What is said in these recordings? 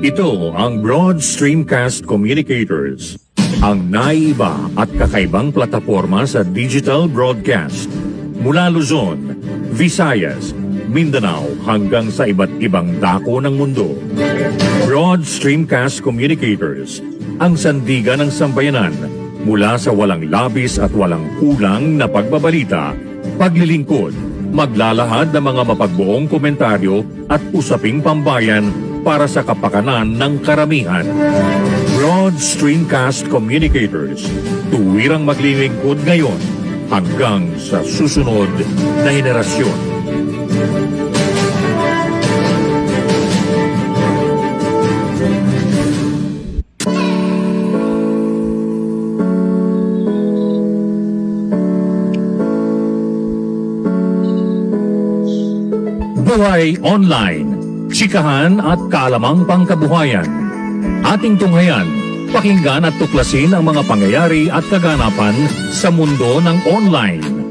Ito ang Broad Stream Cast Communicators, ang naiiba at kakaibang plataporma sa digital broadcast. Mula Luzon, Visayas, Mindanao hanggang sa iba't ibang dako ng mundo. Broad Stream Cast Communicators, ang sandigan ng sambayanan mula sa walang labis at walang kulang na pagbabalita, paglilingkod, maglalahad ng mga mapagbuong komentaryo at usaping pambayan para sa kapakanan ng karamihan. Broad Stream Cast Communicators, tuwirang maglilingkod ngayon hanggang sa susunod na henerasyon. Buhay Online, Chikahan at kaalamang pangkabuhayan. Ating tunghayan, pakinggan at tuklasin ang mga pangyayari at kaganapan sa mundo ng online.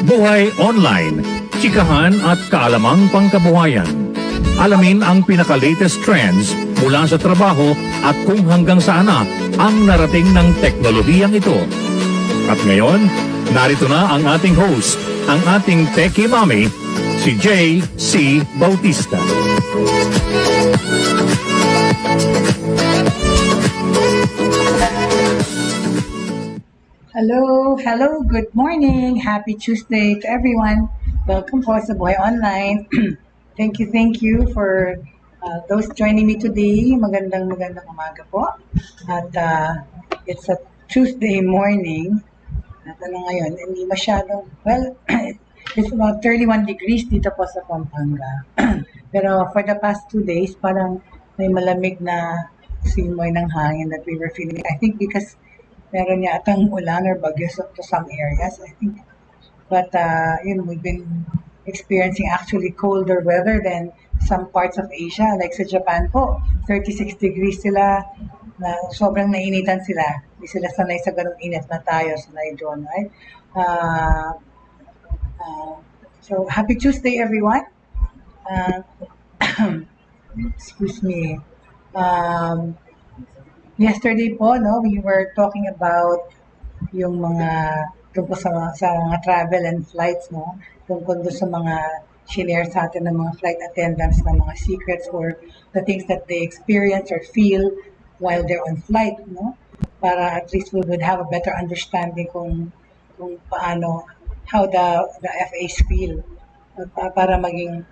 Buhay Online, Chikahan at kaalamang pangkabuhayan. Alamin ang pinaka-latest trends mula sa trabaho at kung hanggang saan na ang narating ng teknolohiyang ito. At ngayon, narito na ang ating host, ang ating Techiemommy, si Jaye C. Bautista. Hello, good morning. Happy Tuesday to everyone. Welcome po sa Buhay Online. Thank you for those joining me today. Magandang umaga po. At it's a Tuesday morning. At ngayon, hindi masyadong, it's about 31 degrees dito po sa Pampanga. Pero for the past 2 days, parang may malamig na simoy ng hangin that we were feeling. I think because meron yatang ulan or bagyo to some areas, I think. But, we've been experiencing actually colder weather than some parts of Asia. Like sa Japan po, 36 degrees sila, na sobrang nainitan sila. Hindi sila sanay sa ganung init na tayo, sanay doon, right? So, happy Tuesday, everyone. Excuse me. Yesterday po, we were talking about yung mga tungkol sa mga travel and flights, tungkol sa mga shinare sa atin ng mga flight attendants na mga secrets or the things that they experience or feel while they're on flight, para at least we would have a better understanding kung paano, how the FAs feel, para maging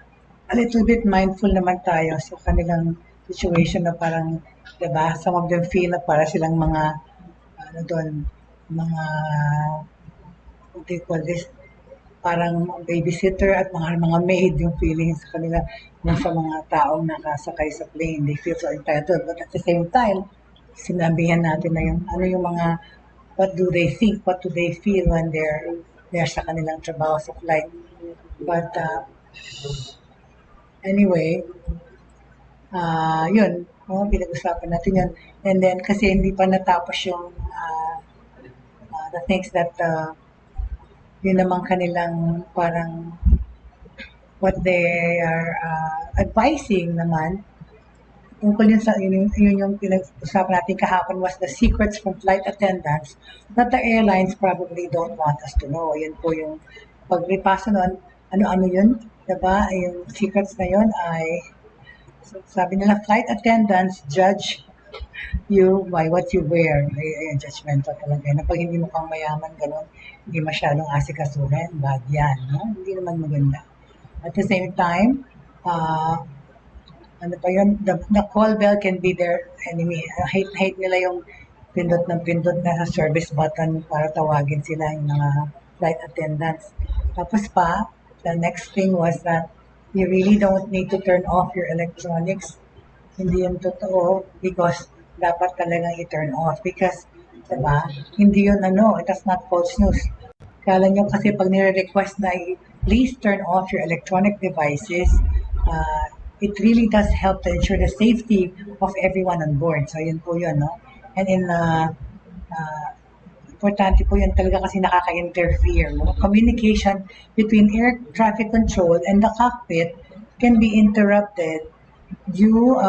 a little bit mindful naman tayo sa kanilang situation na parang, diba, some of them feel na para silang mga, what do you call this, parang babysitter at mga maid yung feeling sa kanila sa mga taong nakasakay sa plane. They feel so entitled. But at the same time, sinabihan natin na yung mga, what do they think, what do they feel when they're sa kanilang trabaho sa flight. But anyway, yun, pinag-usapan natin yun. And then, kasi hindi pa natapos yung the things that yun naman kanilang parang what they are advising naman. Tungkol yun yung pinag-usapan natin kahapon was the secrets from flight attendants that the airlines probably don't want us to know. Yun po yung pagripaso nun, ano yun, diba? Yung secrets na yun ay, sabi nila, flight attendants judge you by what you wear. Ay, judgmental talaga. Na pag hindi mo kang mayaman, gano'n, hindi masyadong asikasuhin, bad yan. Hindi naman maganda. At the same time, ano pa yun, the call bell can be their enemy. Hate nila yung pindot na sa service button para tawagin sila yung mga flight attendants. Tapos pa, the next thing was that you really don't need to turn off your electronics. Hindi yun totoo because dapat talagang i-turn off because, diba, hindi yun that's not false news. Kala nyo kasi pag nire-request na please turn off your electronic devices, it really does help to ensure the safety of everyone on board. So yun po yun, And in importante po yun talaga kasi nakaka-interfere. Communication between air traffic control and the cockpit can be interrupted due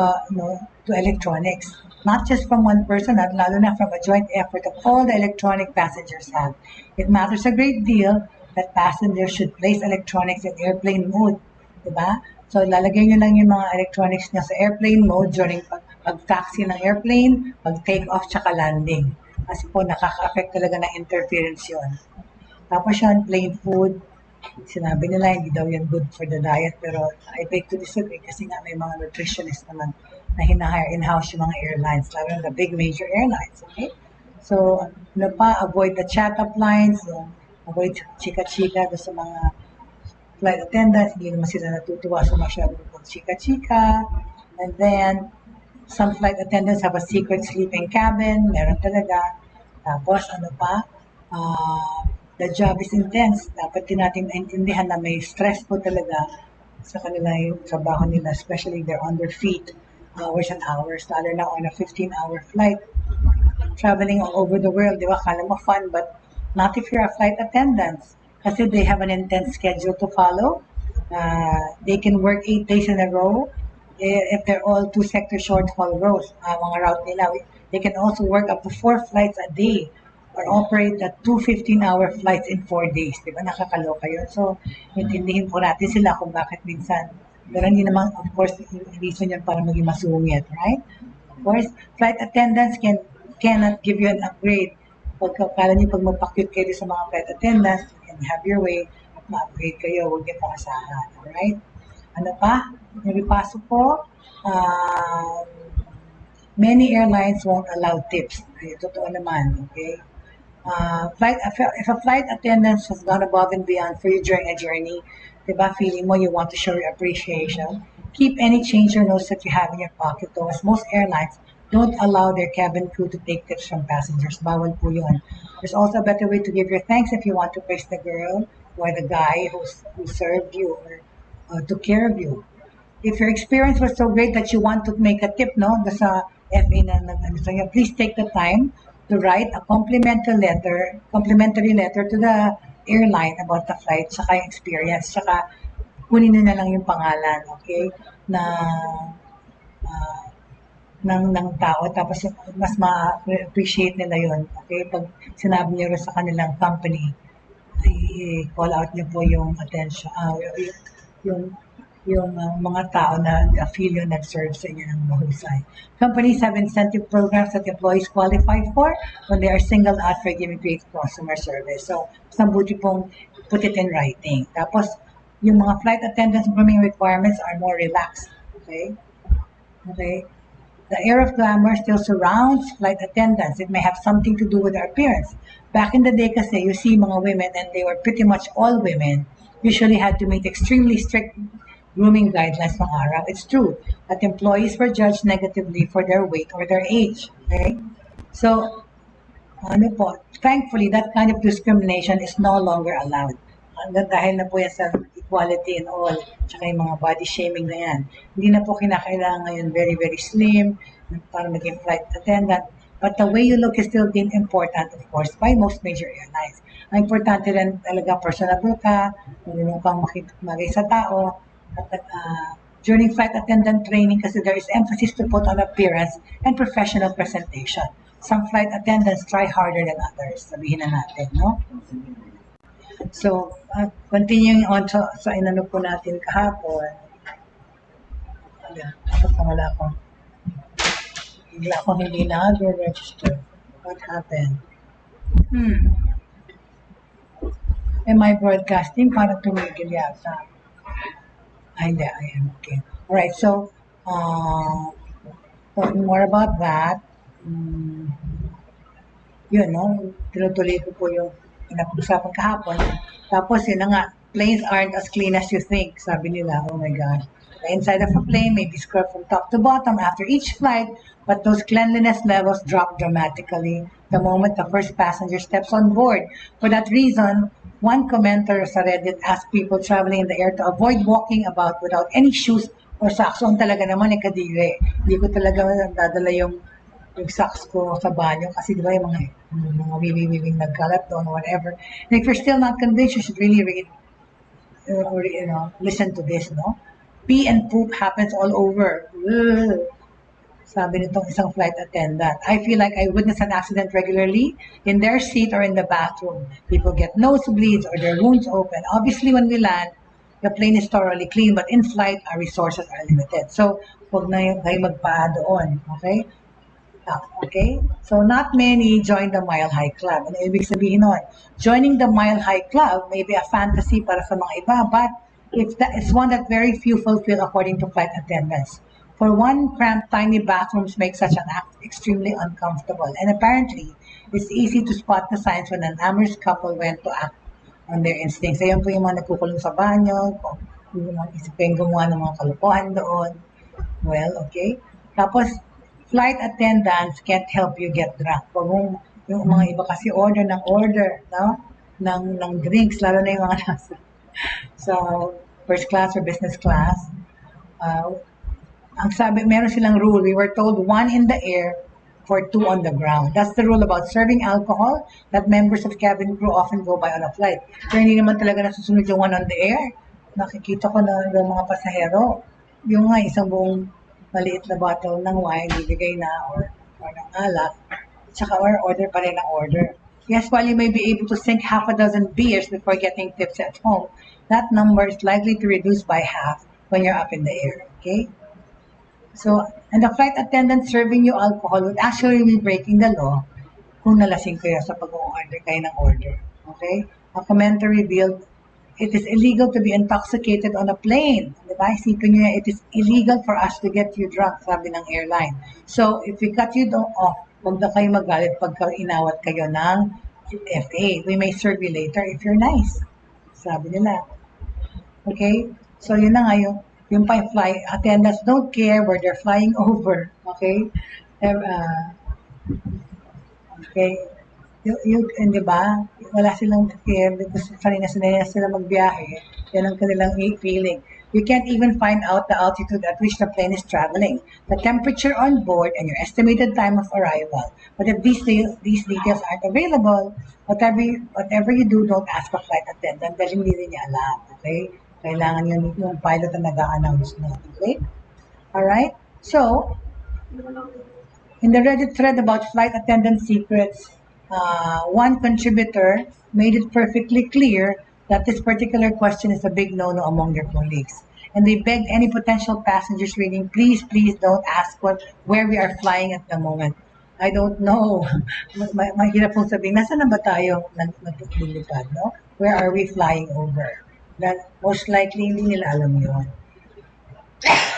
to electronics. Not just from one person, at lalo na from a joint effort of all the electronic passengers have. It matters a great deal that passengers should place electronics in airplane mode. Diba? So, lalagay nyo lang yung mga electronics nyo sa airplane mode during pag-taxi ng airplane, pag-take off, tsaka landing. Kasi po, nakaka-affect talaga ng interference yun. Tapos yun, plain food. Sinabi nila, hindi daw yan good for the diet. Pero I beg to disagree kasi nga may mga nutritionists naman na hinahire in-house yung mga airlines, lalo the big major airlines. Okay? So, avoid the chat-up lines, avoid chika-chika sa mga flight attendants, hindi naman sila natutuwa sa masyadong chika-chika. And then, some flight attendants have a secret sleeping cabin, meron talaga. Tapos, the job is intense. Dapat din natin naintindihan na may stress po talaga sa kanila yung trabaho nila, especially they're on their feet, hours and hours, lalo na on a 15-hour flight. Traveling all over the world, di ba? Kala mo fun, but not if you're a flight attendant. Kasi they have an intense schedule to follow. They can work 8 days in a row. If they're all 2-sector short-haul routes, mga route nila, they can also work up to 4 flights a day or operate at 2 15-hour flights in 4 days. Di ba? Nakakaloka yun. So, intindihin po natin sila kung bakit minsan. Pero hindi naman, of course, reason yun para maging masungit, right? Of course, flight attendants cannot give you an upgrade. Pagkakala niyo pag magpa-cute kayo sa mga flight attendants, you can have your way at ma-upgrade kayo, huwag niyo pong asahan. Alright? Ano pa? Naripaso po, many airlines won't allow tips. Ay, totoo naman, okay? If a flight attendant has gone above and beyond for you during a journey, diba, feeling mo you want to show your appreciation, keep any change or notes that you have in your pocket, though, as most airlines don't allow their cabin crew to take tips from passengers. Bawal po yun. There's also a better way to give your thanks if you want to praise the girl or the guy who served you or took care of you. If your experience was so great that you want to make a tip, no, sa FA na please take the time to write a complimentary letter to the airline about the flight, saka yung experience, saka kunin nyo na lang yung pangalan, okay, ng tao, tapos mas ma-appreciate nila yun, okay, pag sinabi nyo rin sa kanilang company, i-call out nyo po yung attention, yung mga tao na feel yung nag-serve sa inyo ng mahusay. Companies have incentive programs that employees qualify for when they are singled out for giving great customer service. So, mabuti pong put it in writing. Tapos, yung mga flight attendants grooming requirements are more relaxed. Okay? Okay? The air of glamour still surrounds flight attendants. It may have something to do with their appearance. Back in the day kasi, you see mga women, and they were pretty much all women, usually had to meet extremely strict grooming guidelines ng araw. It's true that employees were judged negatively for their weight or their age. Okay? So, thankfully, that kind of discrimination is no longer allowed. Dahil na po yan sa equality and all, tsaka yung mga body shaming na yan. Hindi na po kinakailangan ngayon very, very slim para maging flight attendant. But the way you look is still being important, of course, by most major airlines. Ang importante rin talaga personable ka, marunong kang makimagay sa tao, at during flight attendant training kasi there is emphasis to put on appearance and professional presentation. Some flight attendants try harder than others, sabihin na natin, no? So, continuing on sa inano po natin kahapon, wala akong hindi na-register. What happened? Am I broadcasting? Parang tumigil yata. Hindi, I am okay. Alright, so, talking more about that, yun, no? Tinutuloy ko po yung pinag-usapan kahapon. Tapos, yun na nga, planes aren't as clean as you think, sabi nila. Oh my God. The inside of a plane may be scrubbed from top to bottom after each flight, but those cleanliness levels drop dramatically the moment the first passenger steps on board. For that reason, one commenter sa Reddit asked people traveling in the air to avoid walking about without any shoes or socks. So, talaga naman, kadiri. Hindi ko talaga dadala yung socks ko sa banyo kasi di ba yung mga wiwing nagkalat doon or whatever. And if you're still not convinced, you should really read or listen to this, no? Pee and poop happens all over. Ugh. Sabi nitong isang flight attendant. I feel like I witness an accident regularly in their seat or in the bathroom. People get nosebleeds or their wounds open. Obviously, when we land, the plane is thoroughly clean, but in flight, our resources are limited. So, huwag na kayo magpaa doon. Okay? Okay? So, not many join the Mile High Club. Ano ibig sabihin nun? Joining the Mile High Club may be a fantasy para sa mga iba, but it's one that very few fulfill according to flight attendants. For one, cramped, tiny bathrooms make such an act extremely uncomfortable. And apparently, it's easy to spot the signs when an amorous couple went to act on their instincts. Ayun po yung mga nagkukulong sa banyo, yung mga isipin gumawa ng mga kalukuhan doon. Well, okay. Tapos, flight attendants can't help you get drunk. Pag yung mga iba kasi order, no? ng drinks, lalo na yung mga nasa so, first class or business class. Ang sabi, meron silang rule. We were told 1 in the air for 2 on the ground. That's the rule about serving alcohol that members of cabin crew often go by on a flight. Pero hindi naman talaga nasusunod yung 1 on the air. Nakikita ko na yung mga pasahero. Yung nga, isang buong maliit na bottle ng wine, bibigay na, or ng alak, tsaka order pa rin ang order. Yes, while you may be able to sink half a dozen beers before getting tips at home, that number is likely to reduce by half when you're up in the air. Okay? So, and the flight attendant serving you alcohol would actually be breaking the law kung nalasing kayo sa pag-order kayo ng order. Okay? A commentary revealed, it is illegal to be intoxicated on a plane. Diba? Isipin nyo, it is illegal for us to get you drunk, sabi ng airline. So, if we cut you off, huwag na kayo magalit pagka inawat kayo ng FA. We may serve you later if you're nice. Sabi nila. Okay? So, yun na nga yung flight attendants don't care where they're flying over. Okay? Okay? And diba, wala silang care because sanay na sila magbiyahe. Yan ang kanilang feeling. You can't even find out the altitude at which the plane is traveling, the temperature on board, and your estimated time of arrival. But if these details aren't available, whatever you do, don't ask a flight attendant dahil hindi rin niya alam. Okay? Kailangan yung pilot na nag-a-announce na. Okay? Alright? So, in the Reddit thread about flight attendant secrets, one contributor made it perfectly clear that this particular question is a big no-no among their colleagues. And they begged any potential passengers reading, please don't ask where we are flying at the moment. I don't know. Mahirap pong sabihin, nasa na ba tayo nagpapilipad, no? Where are we flying over? That most likely hindi nila alam yun.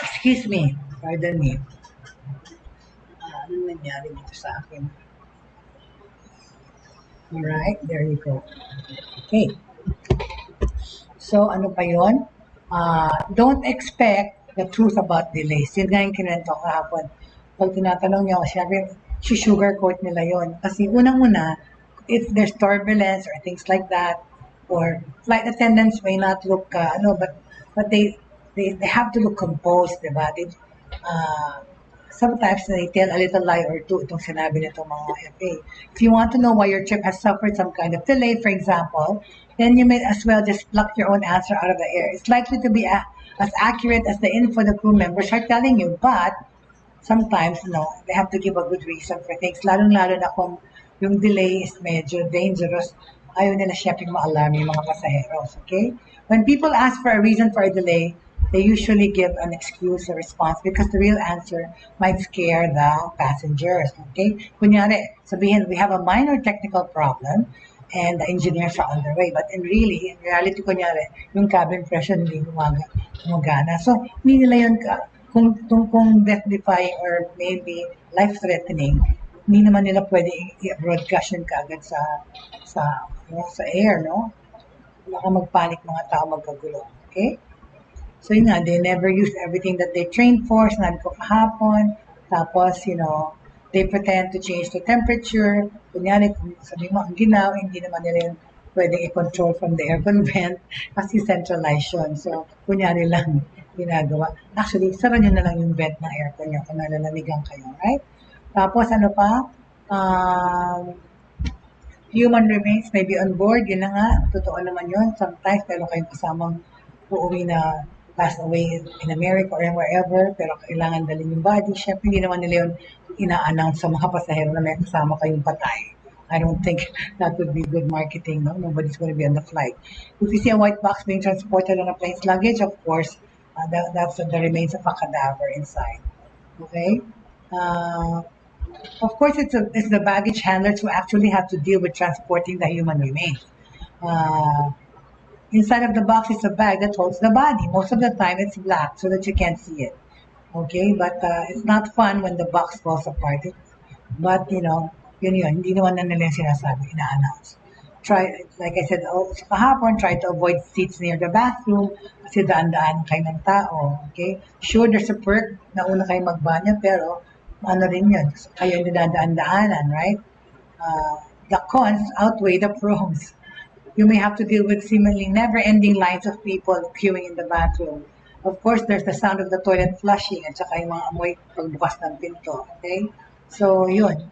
Excuse me. Pardon me. Ano nangyari dito sa akin? Alright, there you go. Okay. So, ano pa yun? Don't expect the truth about delays. Yun nga yung kinento kahapon. Pag tinatanong niyo, syempre, sugarcoat nila yun. Kasi unang-una, if there's turbulence or things like that, or flight attendants may not look, but they have to look composed, diba? Sometimes they tell a little lie or two itong sinabi nitong mga FA. If you want to know why your trip has suffered some kind of delay, for example, then you may as well just pluck your own answer out of the air. It's likely to be as accurate as the info the crew members are telling you, but sometimes, they have to give a good reason for things. Lalong-lalo na kung yung delay is medyo dangerous, ayaw nila syempre ma-alarm yung mga pasaheros, okay? When people ask for a reason for a delay, they usually give an excuse or response because the real answer might scare the passengers, okay? Kunyari, sabihin, we have a minor technical problem and the engineers are on their way. But in reality, kunyari, yung cabin pressure hindi gumagana. So, hindi nila yun, kung death-defying or maybe life-threatening, hindi naman nila pwede i-broadcast yun kaagad sa air, no? Baka magpanik mga tao, magkagulo, okay? So yun nga, they never use everything that they trained for. Sinabi ko kahapon. Tapos, they pretend to change the temperature. Kunyari, kung sabi mo, ang ginaw, hindi naman nila yun pwedeng i-control from the aircon vent kasi centralized yun. So, kunyari lang ginagawa. Actually, sara nyo na lang yung vent ng aircon nyo kung nalalamigan kayo, right? Tapos, ano pa? Human remains may be on board. Yun na nga, totoo naman yun. Sometimes, meron kayong kasamang uuwi na passed away in America or wherever, pero kailangan dalhin yung body. Syempre, hindi naman nila yun ina-announce sa mga pasahero na may kasama kayong patay. I don't think that would be good marketing. No, nobody's going to be on the flight. If you see a white box being transported on a plane's luggage, of course, that's the remains of a cadaver inside. Okay. Of course, it's the baggage handlers who actually have to deal with transporting the human remains. Inside of the box is a bag that holds the body. Most of the time, it's black so that you can't see it. Okay, but it's not fun when the box falls apart. But yun, hindi naman na nila yung sinasabi, ina-announce. Try, like I said, sa kahapon, try to avoid seats near the bathroom kasi daan-daan kayo ng tao. Okay? Sure, there's a perk na una kayo magbanyo, pero ano rin yun, kayo yung dinadaan-daanan, right? The cons outweigh the pros. You may have to deal with seemingly never-ending lines of people queuing in the bathroom. Of course, there's the sound of the toilet flushing at saka yung mga amoy pagbukas ng pinto. Okay? So, yun.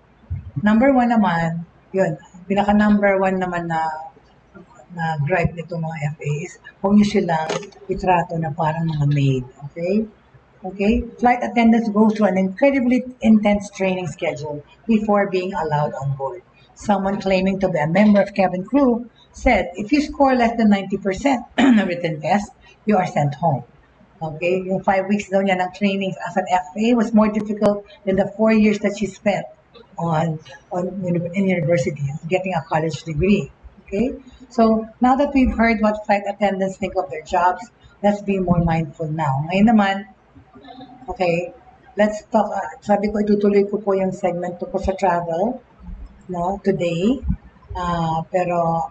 Number one naman, yun, pinaka-number one naman na gripe nito mga FA is huwag nyo silang itrato na parang mga maid. Okay? Okay? Flight attendants go through an incredibly intense training schedule before being allowed on board. Someone claiming to be a member of cabin crew said, if you score less than 90% na written test, you are sent home. Okay? Yung 5 weeks daw niya ng training as an FA was more difficult than the 4 years that she spent in university, getting a college degree. Okay? So, now that we've heard what flight attendants think of their jobs, let's be more mindful now. Ngayon naman, okay, let's talk, sabi ko, itutuloy ko po yung segment ko sa travel, no, today. Pero,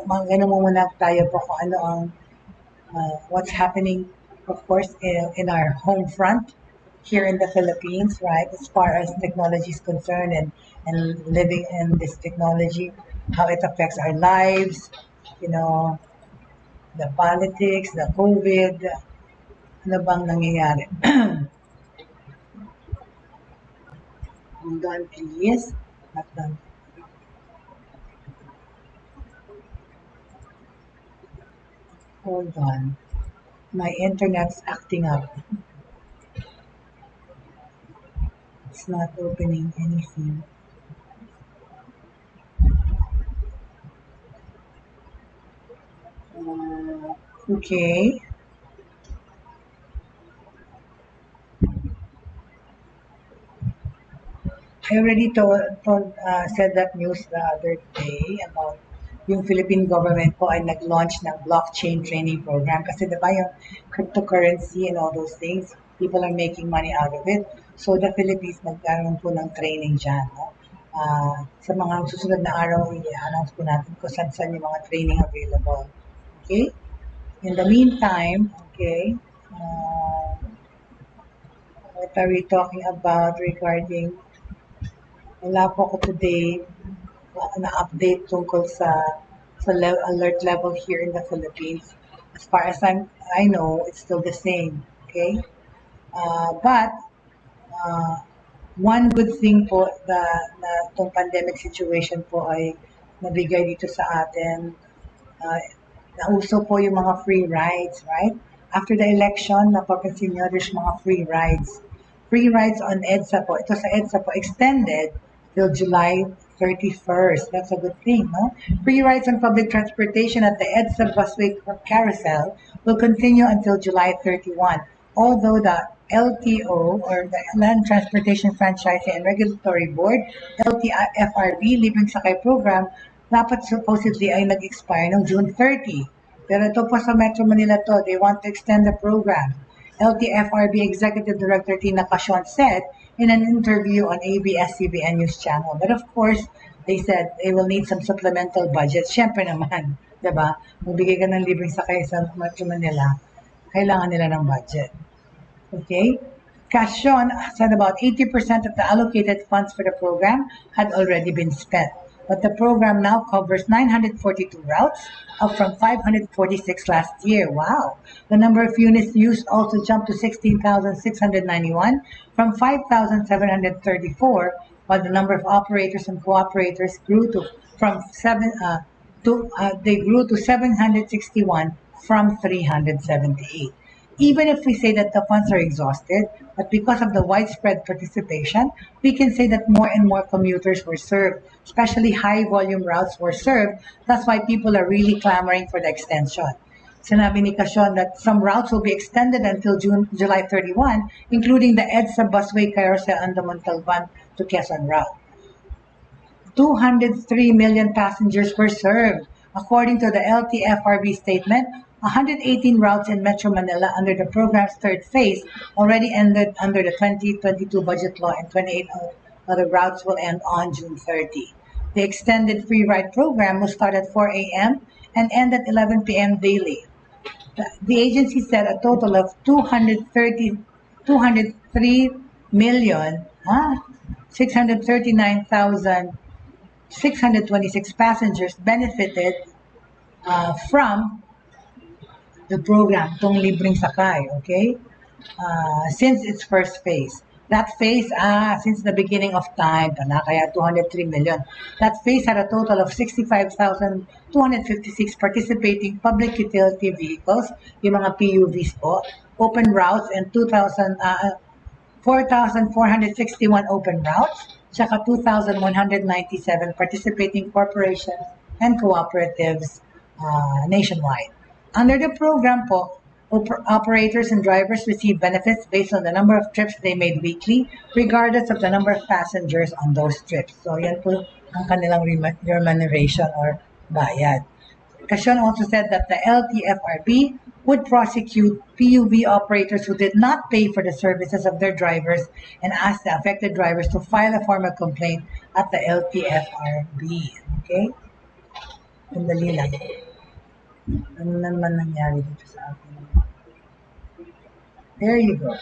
mag-ano mo muna tayo po kung ano ang what's happening, of course, in our home front here in the Philippines, right? As far as technology is concerned and living in this technology, how it affects our lives, the politics, the COVID, ano bang nangyayari? Hold on, please. Not done. Hold on. My internet's acting up. It's not opening anything. Okay. I already said that news the other day about yung Philippine government po ay nag-launch ng blockchain training program kasi diba yung cryptocurrency and all those things, people are making money out of it. So the Philippines nagkaroon po ng training dyan. No? Sa mga susunod na araw, i-announce po natin kung saan yung mga training available. Okay? In the meantime, okay, what are we talking about regarding, wala po ako today na update tungkol sa alert level here in the Philippines. As far as I know, it's still the same. Okay? But one good thing po na itong pandemic situation po ay nabigay dito sa atin, nauso po yung mga free rides, right? After the election, napapansin nyo, there's mga free rides. Free rides on EDSA po. Ito sa EDSA po, extended till July 31st. That's a good thing, no? Free rides on public transportation at the EDSA busway carousel will continue until July 31. Although the LTO, or the Land Transportation Franchising and Regulatory Board, LTFRB, Libreng Sakay Program, dapat supposedly ay nag-expire noong June 30. Pero ito po sa Metro Manila to, they want to extend the program. LTFRB Executive Director Tina Casion said in an interview on ABS-CBN News Channel. But of course, they said they will need some supplemental budget. Siyempre naman, diba? Magbigay ka ng libreng sakay sa Metro Manila, kailangan nila ng budget. Okay? Casion said about 80% of the allocated funds for the program had already been spent. But the program now covers 942 routes, up from 546 last year. Wow! The number of units used also jumped to 16,691 from 5,734, while the number of operators and cooperators grew to 761 from 378. Even if we say that the funds are exhausted, but because of the widespread participation, we can say that more and more commuters were served, especially high volume routes were served. That's why people are really clamoring for the extension. Sinabi ni Kasyon that some routes will be extended until July 31, including the EDSA busway carousel and the Montalban to Quezon route. 203 million passengers were served. According to the LTFRB statement, 118 routes in Metro Manila under the program's third phase already ended under the 2022 budget law, and 28 other routes will end on June 30. The extended free ride program will start at 4 a.m. and end at 11 p.m. daily. The agency said a total of 203 million 639,626 passengers benefited from the program, Tong Libreng Sakay, okay? Since its first phase. That phase, since the beginning of time, kaya 203 million. That phase had a total of 65,256 participating public utility vehicles, yung mga PUVs po, open routes, and 4,461 open routes, tsaka 2,197 participating corporations and cooperatives nationwide. Under the program po, operators and drivers receive benefits based on the number of trips they made weekly, regardless of the number of passengers on those trips. So, yan po ang kanilang remuneration or bayad. Kasyon also said that the LTFRB would prosecute PUV operators who did not pay for the services of their drivers and ask the affected drivers to file a formal complaint at the LTFRB. Okay? Sandali lang. Ano naman nangyari dito sa akin? There you go.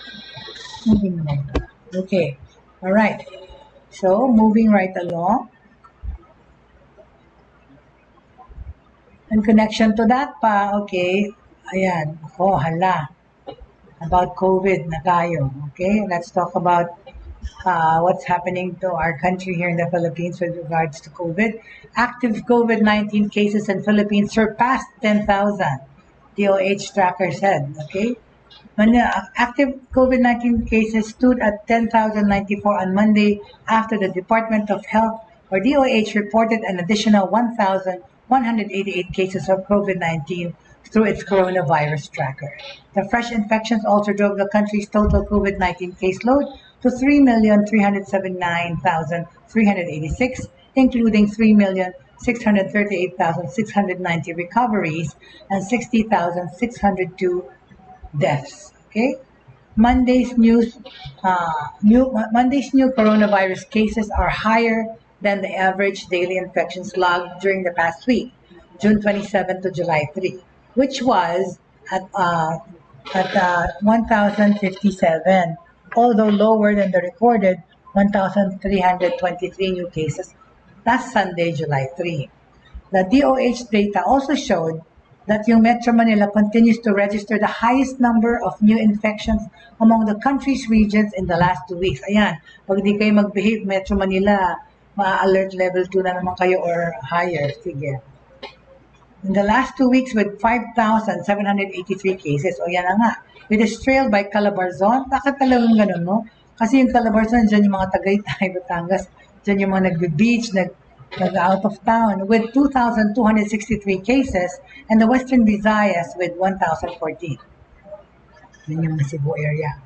Moving on. Okay. All right. So, moving right along. In connection to that pa, okay, ayan, hala. About COVID na tayo. Okay, let's talk about what's happening to our country here in the Philippines with regards to COVID. Active COVID-19 cases in Philippines surpassed 10,000. DOH tracker said, okay? Active COVID-19 cases stood at 10,094 on Monday after the Department of Health, or DOH, reported an additional 1,188 cases of COVID-19 through its coronavirus tracker. The fresh infections also drove the country's total COVID-19 caseload to 3,379,386, including 3,638,690 recoveries and 60,602 deaths. Okay, Monday's new coronavirus cases are higher than the average daily infections logged during the past week, June 27 to July 3, which was at 1,057, although lower than the recorded 1,323 new cases last Sunday, July 3. The DOH data also showed that yung Metro Manila continues to register the highest number of new infections among the country's regions in the last 2 weeks. Ayan, pag di kayo mag-behave, Metro Manila, ma-alert level 2 na naman kayo or higher. Sige. In the last 2 weeks with 5,783 cases, o yan na nga. It is trailed by Calabarzon. Bakit talagang ganun, no? Kasi yung Calabarzon, dyan yung mga Tagaytay, Batangas, dyan yung mga nagbe-beach, out of town with 2,263 cases, and the Western Visayas with 1,014. Yun yung Cebu area.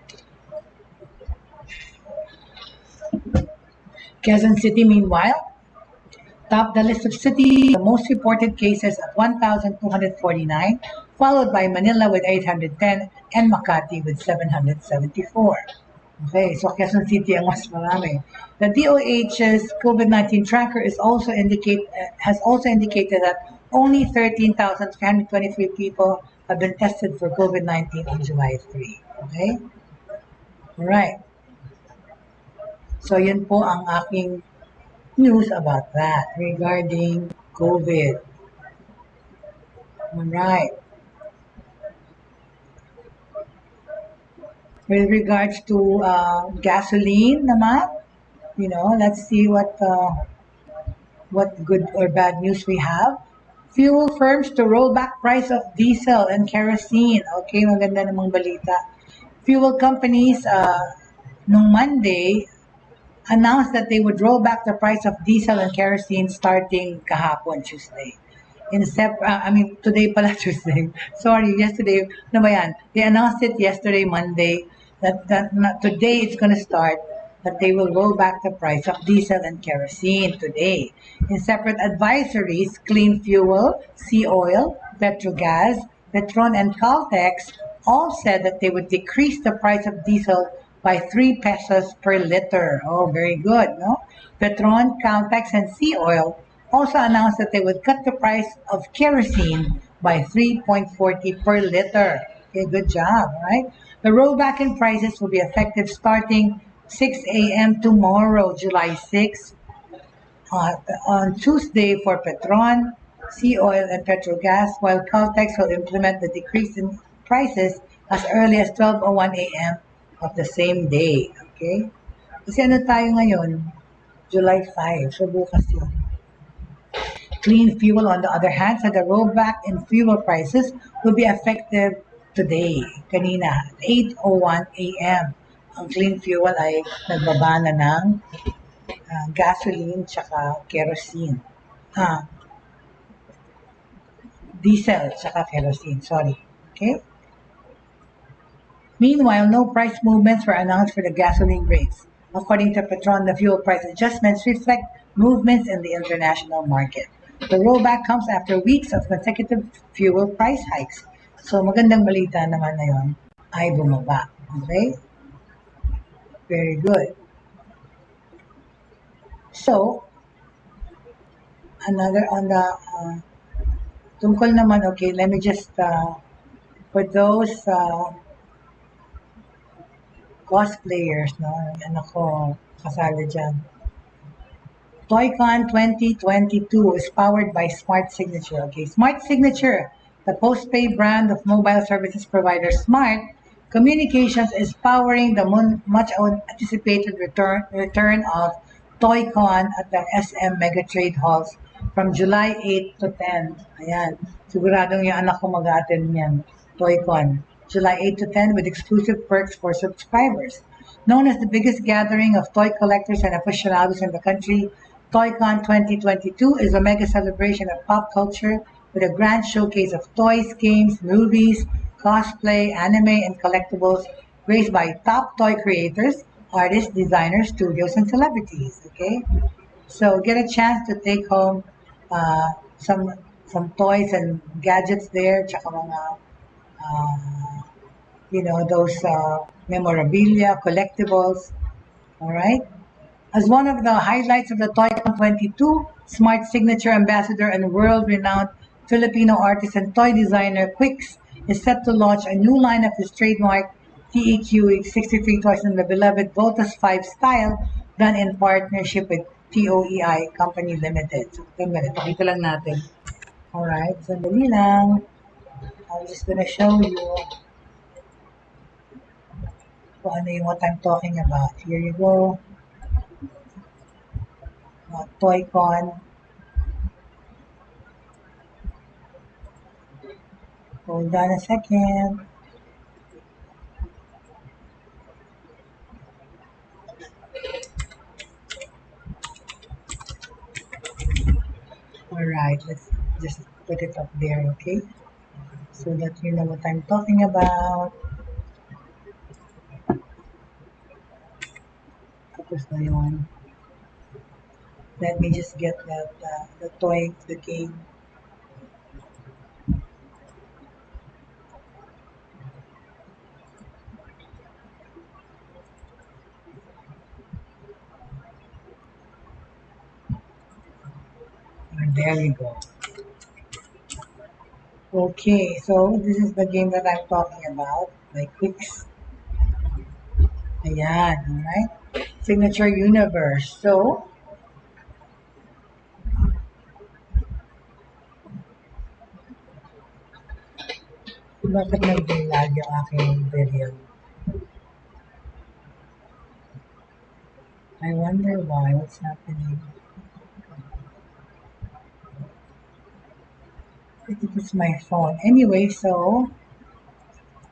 Quezon City, meanwhile, topped the list of cities, the most reported cases at 1,249, followed by Manila with 810 and Makati with 774. Okay, so Quezon City ang mas marami. The DOH's COVID-19 tracker has also indicated that only 13,323 people have been tested for COVID-19 on July 3. Okay? Alright. So yun po ang aking news about that regarding COVID. Alright. With regards to gasoline naman, let's see what good or bad news we have. Fuel firms to roll back price of diesel and kerosene. Okay, maganda namang balita. Fuel companies nung Monday announced that they would roll back the price of diesel and kerosene starting kahapon, Tuesday. Today pala Tuesday. Sorry, yesterday. Ano ba yan? They announced it yesterday, Monday, that today it's going to start, that they will roll back the price of diesel and kerosene today. In separate advisories, Clean Fuel, Sea Oil, Petrogas, Petron, and Caltex all said that they would decrease the price of diesel by 3 pesos per liter. Oh, very good, no? Petron, Caltex, and Sea Oil also announced that they would cut the price of kerosene by 3.40 per liter. Okay, good job, right? The rollback in prices will be effective starting 6 a.m. tomorrow, July 6, on Tuesday for Petron, Sea Oil, and Petrogas, while Caltex will implement the decrease in prices as early as 12:01 a.m. of the same day. Okay? Kasi ano tayo ngayon? July 5. So bukas yun. Clean Fuel, on the other hand, said the rollback in fuel prices will be effective today, kanina, 8:01 a.m. Ang Clean Fuel ay nagbaba na ng gasoline tsaka kerosene. Diesel tsaka kerosene, sorry. Okay? Meanwhile, no price movements were announced for the gasoline grades. According to Petron, the fuel price adjustments reflect movements in the international market. The rollback comes after weeks of consecutive fuel price hikes. So magandang balita naman na yun ay bumaba. Okay? Very good. So, another on the tungkol naman, okay, let me just for those cosplayers, no? Anak ko kasali dyan. ToyCon 2022 is powered by Smart Signature. Okay, Smart Signature, the postpaid brand of mobile services provider Smart Communications, is powering the much anticipated return of ToyCon at the SM Mega Trade Halls from July 8 to 10. Ayan, siguradong yung anak ko mag-attend niyan, ToyCon. July 8 to 10 with exclusive perks for subscribers. Known as the biggest gathering of toy collectors and aficionados in the country, ToyCon 2022 is a mega celebration of pop culture with a grand showcase of toys, games, movies, cosplay, anime, and collectibles raised by top toy creators, artists, designers, studios, and celebrities. Okay, so get a chance to take home some toys and gadgets there, tsaka mga those memorabilia, collectibles. All right. As one of the highlights of the ToyCon 22, Smart Signature Ambassador and world-renowned Filipino artist and toy designer Quix is set to launch a new line of his trademark TEQ 63 toys in the beloved Voltas 5 style, done in partnership with TOEI Company Limited. So, pakita lang natin. Alright, sandali lang. I'm just gonna show you what I'm talking about. Here you go. ToyCon. Hold on a second. Alright, let's just put it up there, okay? So that you know what I'm talking about. Tapos na yun. Let me just get that the toy, the game. And there we go. Okay, so this is the game that I'm talking about, my Quix. Ayan, alright? Signature Universe. So, bakit nag-lag yung aking video? I wonder why. What's happening? It was my phone. Anyway, so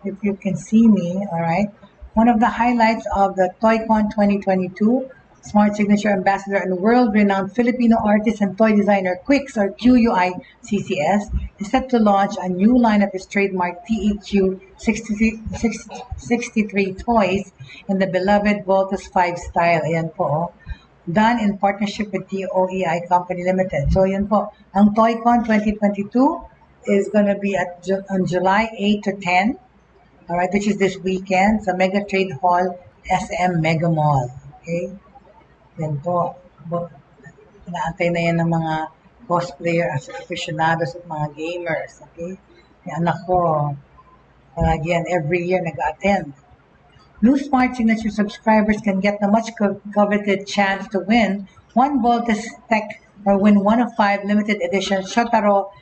if you can see me, all right. One of the highlights of the ToyCon 2022 Smart Signature Ambassador and world-renowned Filipino artist and toy designer Quicks, or QUICCS, is set to launch a new line of his trademark TEQ 63 toys in the beloved Voltus 5 style. Ayan po, oh. Done in partnership with TOEI Company Limited. So, yan po. Ang ToyCon 2022 is going to be on July 8 to 10. Alright, which is this weekend sa Mega Trade Hall, SM Mega Mall. Okay? Yan po. Inaantay na yan ng mga cosplayer, aficionados at mga gamers. Okay? Yung anak ko, yan, every year nag-attend. New Smart Signature subscribers can get the much coveted chance to win one Voltes Tech or win one of 5 limited edition Shotaro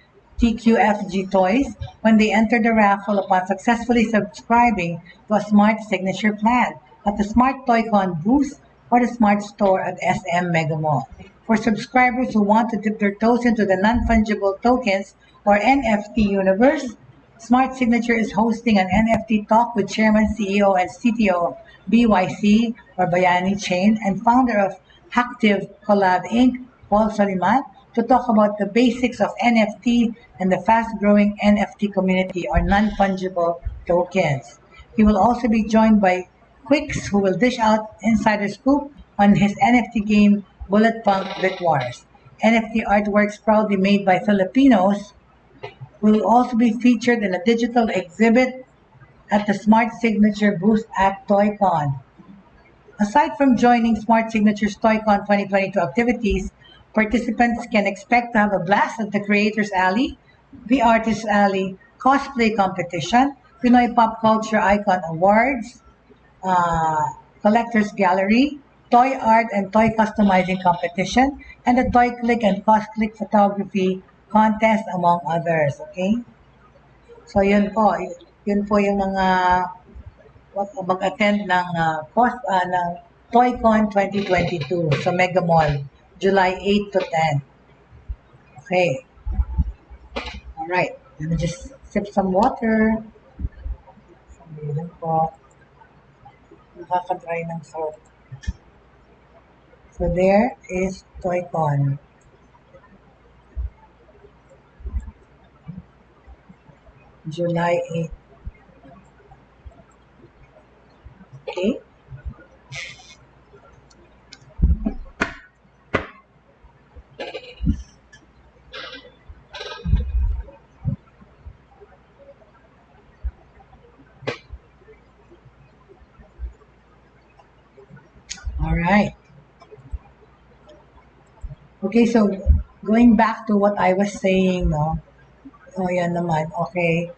TQFG toys when they enter the raffle upon successfully subscribing to a Smart Signature plan at the Smart ToyCon booth or the Smart Store at SM Mega Mall. For subscribers who want to dip their toes into the non-fungible tokens or NFT universe, Smart Signature is hosting an NFT talk with Chairman, CEO, and CTO of BYC or Bayani Chain and founder of Hatid Collab Inc., Paul Soliman, to talk about the basics of NFT and the fast-growing NFT community or non-fungible tokens. He will also be joined by Quicks, who will dish out insider scoop on his NFT game Bullet Punk Bit Wars. NFT artworks proudly made by Filipinos will also be featured in a digital exhibit at the Smart Signature booth at ToyCon. Aside from joining Smart Signature's ToyCon 2022 activities, participants can expect to have a blast at the Creators Alley, the Artist Alley, Cosplay Competition, Pinoy Pop Culture Icon Awards, Collectors Gallery, Toy Art and Toy Customizing Competition, and the Toy Click and Cost Click Photography Contest, among others. Okay? So, yun po. Yun po yung mga mag-attend ng ToyCon 2022 sa Mega Mall, July 8 to 10. Okay. Alright. Let me just sip some water. Sabi lang po. Nakaka-dry ng throat. So there is ToyCon. July 8. Okay. Alright. Okay, so going back to what I was saying, no? Oh, yan naman. Okay.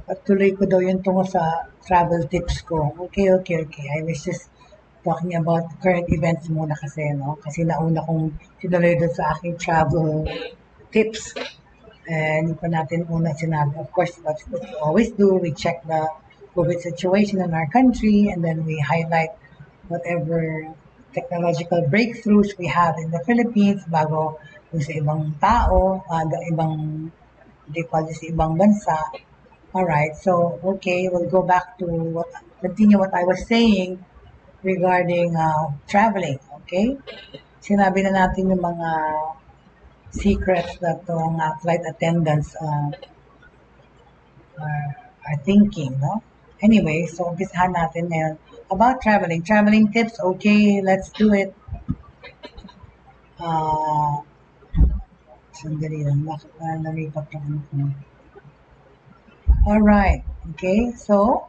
Patuloy ko daw yung tungkol sa travel tips ko. Okay. I was just talking about current events muna kasi, no? Kasi nauna kong tinuloy doon sa aking travel tips. And hindi pa natin una sinabi. Of course, what we always do, we check the COVID situation in our country and then we highlight whatever technological breakthroughs we have in the Philippines bago yung sa ibang tao, sa ibang bansa. Alright, so, okay, we'll go back to continue what I was saying regarding traveling, okay? Sinabi na natin yung mga secrets that flight attendants are thinking, no? Anyway, so umpisahan natin ngayon about traveling. Traveling tips, okay, let's do it. Sandali lang, bakit na nalipat lang ako? Alright, okay, so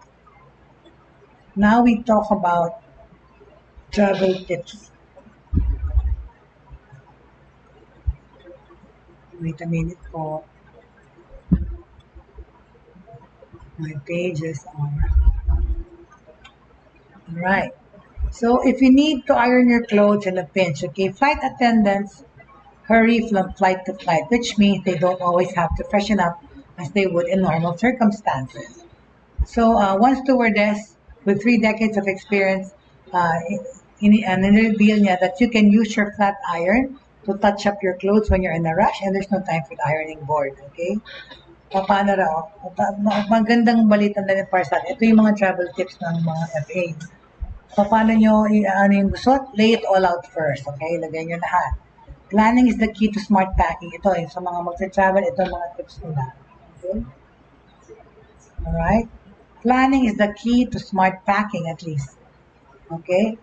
now we talk about travel tips. Wait a minute po. My pages are... Alright. So, if you need to iron your clothes in a pinch, okay, flight attendants hurry from flight to flight, which means they don't always have to freshen up as they would in normal circumstances. So, one stewardess with 3 decades of experience revealed niya that you can use your flat iron to touch up your clothes when you're in a rush and there's no time for the ironing board, okay? Paano raw? Magandang balita na rin para sa atin. Ito yung mga travel tips ng mga FA. Paano nyo, ano yung gusto? Lay it all out first, okay? Lagay nyo lahat. Planning is the key to smart packing. Ito, sa mga magsa-travel, ito ang mga tips nila. Okay? Alright? Planning is the key to smart packing at least. Okay?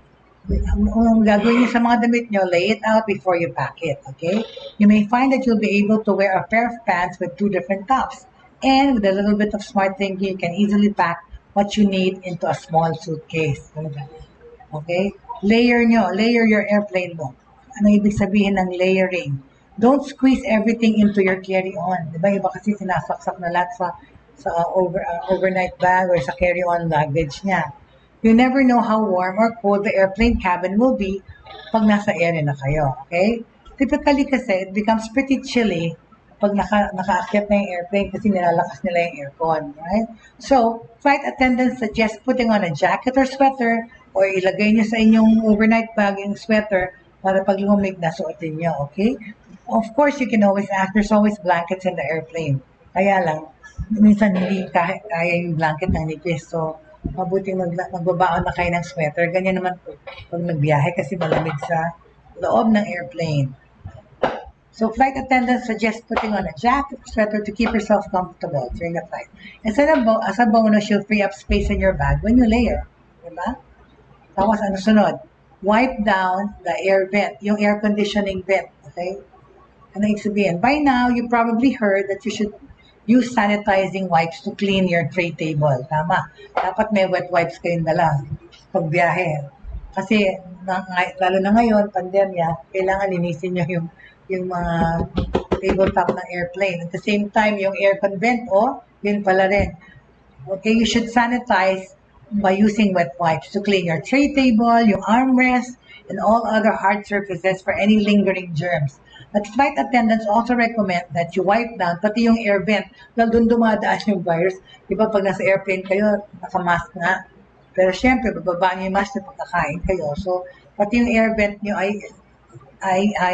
Ang gagawin niyo sa mga damit niyo, lay it out before you pack it. Okay? You may find that you'll be able to wear a pair of pants with 2 different tops. And with a little bit of smart thinking, you can easily pack what you need into a small suitcase. Okay? Layer your airplane mo. Ano ibig sabihin ng layering? Don't squeeze everything into your carry-on. Diba? Iba kasi sinasaksak na lahat sa overnight bag or sa carry-on luggage niya. You never know how warm or cold the airplane cabin will be pag nasa air na kayo, okay? Typically kasi, it becomes pretty chilly pag nakaakyat na yung airplane kasi nilalakas nila yung aircon, right? So, flight attendants suggest putting on a jacket or sweater or ilagay nyo sa inyong overnight bag yung sweater para pag lumamig na suotin nyo, okay? Of course, you can always ask, there's always blankets in the airplane. Kaya lang, minsan hindi kaya yung blanket ng nipis, so mabuting magbabaon na kayo ng sweater. Ganyan naman po pag nagbiyahe kasi malamig sa loob ng airplane. So flight attendants suggest putting on a jacket or sweater to keep yourself comfortable during the flight. And as a bonus, you'll free up space in your bag when you layer. Diba? Tapos ano sunod? Wipe down the air vent, yung air conditioning vent. Okay? Ano ibig sabihin? By now, you probably heard that you should use sanitizing wipes to clean your tray table. Tama. Dapat may wet wipes kayong dala pag biyahe. Kasi, lalo na ngayon, pandemya, kailangan linisin nyo yung mga tabletop ng airplane. At the same time, yung aircon vent, yun pala rin. Okay, you should sanitize by using wet wipes to clean your tray table, yung armrest, and all other hard surfaces for any lingering germs. But flight attendants also recommend that you wipe down pati yung air vent dahil doon dumadaan yung virus. Diba pag nasa airplane kayo, naka-mask nga. Pero syempre, bababa niyo yung mask na pagkakain kayo. So, pati yung air vent niyo ay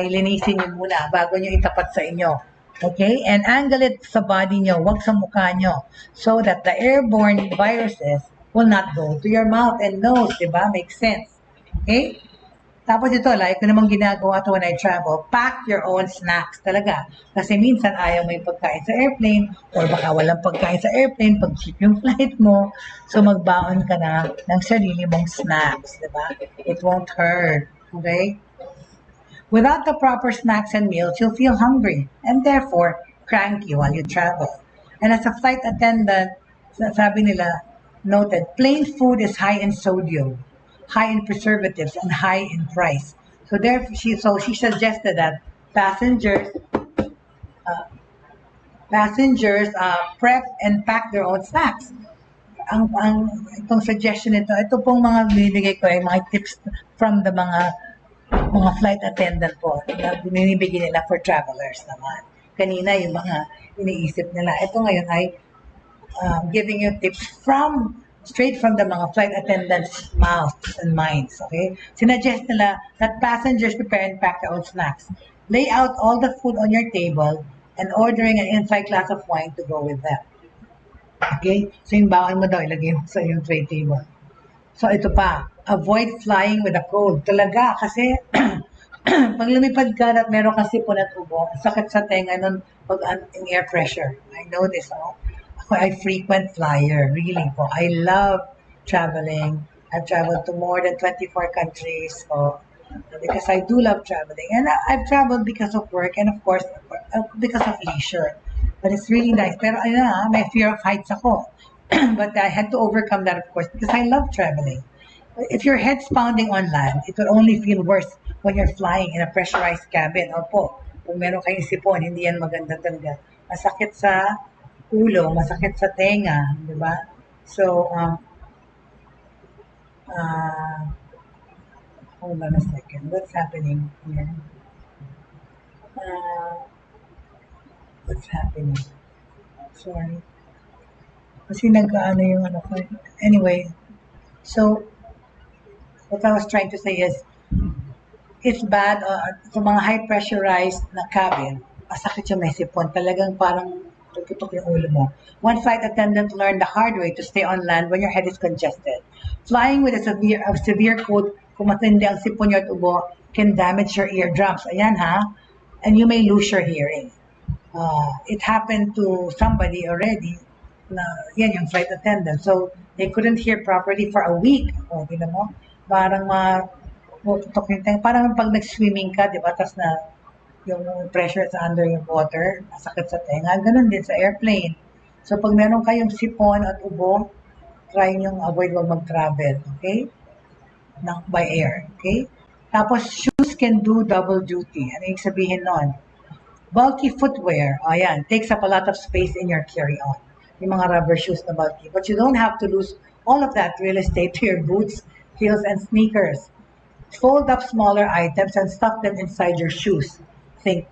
linisin niyo muna bago niyo itapat sa inyo. Okay? And angle it sa body niyo, wag sa mukha niyo. So that the airborne viruses will not go to your mouth and nose. Diba? Makes sense. Okay? Tapos ito, like ko namang ginagawa to when I travel, pack your own snacks talaga. Kasi minsan ayaw may pagkain sa airplane or baka walang pagkain sa airplane pag cheap yung flight mo. So magbaon ka na ng sarili mong snacks, diba? It won't hurt, okay? Without the proper snacks and meals, you'll feel hungry and therefore cranky while you travel. And as a flight attendant, sabi nila, noted, plain food is high in sodium, high in preservatives, and high in price. So she suggested that passengers prep and pack their own snacks. Itong suggestion ito pong mga binibigay ko ay mga tips from the mga flight attendant po na binibigay nila for travelers naman. Kanina yung mga iniisip nila. Ito ngayon ay giving you tips straight from the mga flight attendants' mouths and minds, okay? Sinuggest nila that passengers prepare and pack their own snacks. Lay out all the food on your table and ordering an in-flight glass of wine to go with them. Okay? So yung baon mo daw, ilagay mo sa yung tray table. So ito pa, avoid flying with a cold. Talaga, kasi pag lumipad ka at meron kang sipon at ubo, sakit sa tenga nun pag yung air pressure. I know this, I frequent flyer, really po. I love traveling. I've traveled to more than 24 countries because I do love traveling. And I've traveled because of work and of course because of leisure. But it's really nice. Pero may fear of heights ako. But I had to overcome that, of course, because I love traveling. If your head's pounding on land, it will only feel worse when you're flying in a pressurized cabin. Opo, kung meron kayong sipon, hindi yan maganda talaga. Masakit sa ulo, masakit sa tenga, di ba? So, hold on a second. What's happening here? What's happening? Sorry. Kasi nag-ano yung ano ko. Anyway, so, what I was trying to say is, it's bad sa mga high pressurized na cabin. Masakit yung may sipon. Talagang parang tututok yung ulo mo. One flight attendant learned the hard way to stay on land when your head is congested. Flying with a severe cold, kung matindi ang sipon nyo at ubo, can damage your eardrums. Ayan ha. And you may lose your hearing. It happened to somebody already na yan yung flight attendant. So, they couldn't hear properly for a week. O, tignan mo, parang tutok yung tenga. Parang pag nag-swimming ka, di ba, tas na yung pressure is under yung water, masakit sa tenga. Ganun din sa airplane. So, pag meron kayong sipon at ubo, try nyo avoid wag mag-travel, okay? By air, okay? Tapos, shoes can do double duty. Ano yung sabihin nun? Bulky footwear, ayan, takes up a lot of space in your carry-on. Yung mga rubber shoes na bulky. But you don't have to lose all of that real estate to your boots, heels, and sneakers. Fold up smaller items and stuff them inside your shoes. Think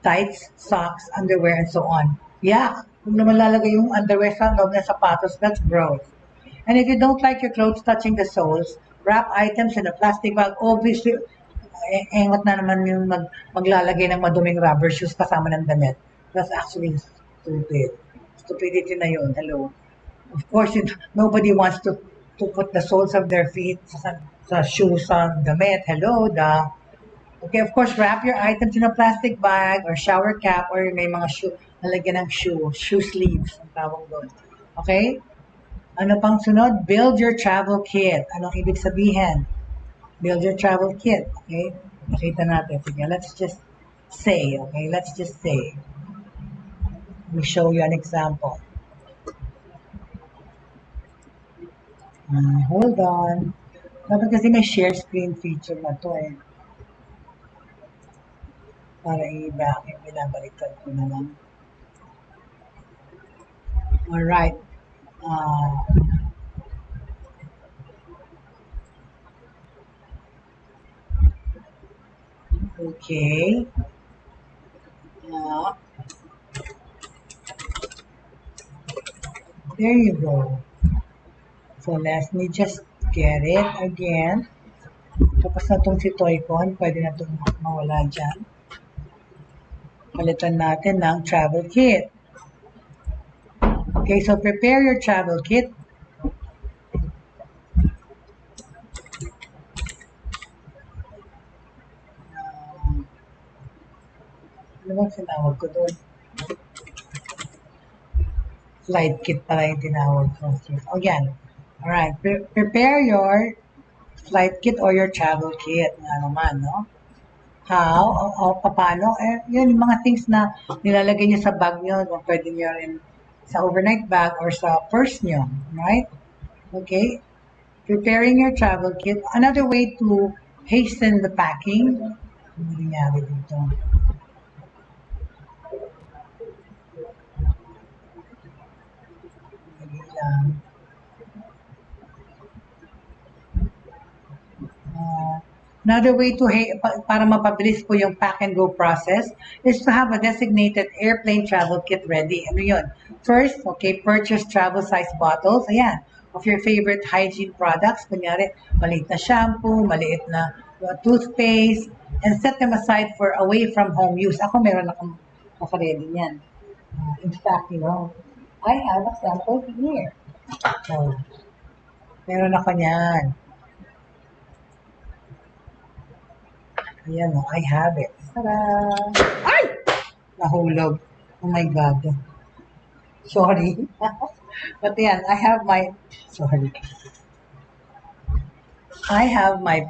tights, socks, underwear, and so on. Yeah, kung naman lalagay yung underwear sa loob ng sapatos, that's gross. And if you don't like your clothes touching the soles, wrap items in a plastic bag. Obviously, engot na naman yung maglalagay ng maduming rubber shoes kasama ng damit. That's actually stupid. Stupidity na yun. Hello. Of course, nobody wants to put the soles of their feet sa shoes, sa damit. Hello, da. Okay, of course, wrap your items in a plastic bag or shower cap or may mga nalagyan ng shoe sleeves ang tawag doon. Okay? Ano pang sunod? Build your travel kit. Anong ibig sabihin? Build your travel kit. Okay? Nakita natin. Sige, let's just say. Okay? Let's just say. Let me show you an example. Hold on. Dapat kasi may share screen feature na to eh. Para binabaliktad ko na lang. Alright. Okay. There you go. So let me just get it again. Tapos na itong si Toycon, pwede na itong mawala dyan. Palitan natin ng travel kit. Okay, so prepare your travel kit. Ano bang sinawag ko doon? Flight kit pala yung tinawag ko. O yan. Alright, prepare your flight kit or your travel kit. Nga naman, no? How? O paano? Yun yung mga things na nilalagay nyo sa bag nyo. Pwede nyo rin sa overnight bag or sa purse nyo. Right? Okay? Preparing your travel kit. Another way to hasten the packing. Ano nangyari dito? Another way to para mapabilis po yung pack and go process is to have a designated airplane travel kit ready. Ano yun? First, okay, purchase travel size bottles. Ayan, of your favorite hygiene products. Kunyari, maliit na shampoo, maliit na toothpaste, and set them aside for away from home use. Ako meron akong naka-ready niyan. In fact, you know, I have a sample here. So, meron ako niyan. Ayan o, I have it. Tada! Ay! Nahulog. Oh my God. Sorry. But yan, I have my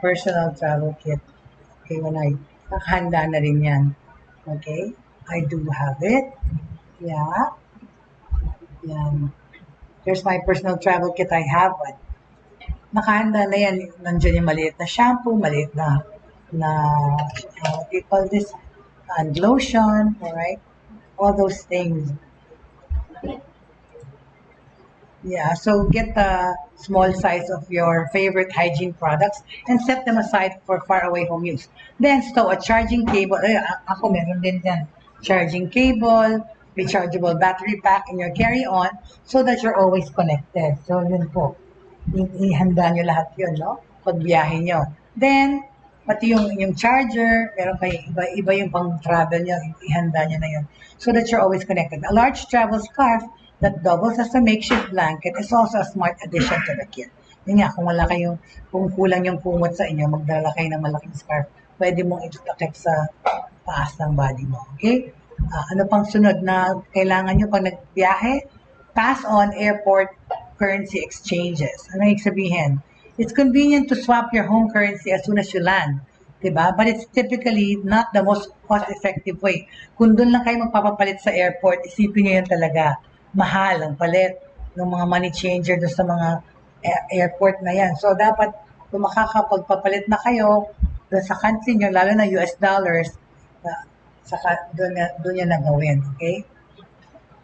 personal travel kit. Okay, nakahanda na rin yan. Okay? I do have it. Yeah. Yan. Here's my personal travel kit I have. But nakahanda na yan. Nandiyan yung maliit na shampoo, maliit na what do you call this? And lotion, alright? All those things. Yeah, so get the small size of your favorite hygiene products and set them aside for far away home use. Then stow a charging cable. Ako meron din yan. Charging cable, rechargeable battery pack in your carry-on so that you're always connected. So yun po. Ihanda nyo lahat yun, no? Pag biyahe nyo. Then, Pati yung charger, meron kayo iba yung pang-travel niya, ihanda niya na yun. So that you're always connected. A large travel scarf that doubles as a makeshift blanket is also a smart addition to the kit. Yun nga, kung kulang yung kumot sa inyo, magdala kayo ng malaking scarf, pwede mong itakip sa taas ng body mo. Okay? Ano pang sunod na kailangan nyo pag nagbiyahe? Pass on airport currency exchanges. Ano yung sabihin? It's convenient to swap your home currency as soon as you land. Diba? But it's typically not the most cost-effective way. Kung doon lang kayo magpapapalit sa airport, isipin nyo yun talaga. Mahal ang palit ng mga money changer doon sa mga airport na yan. So, dapat kung makakapagpapalit na kayo doon sa country nyo, lalo na US dollars, saka doon yan na gawin. Okay?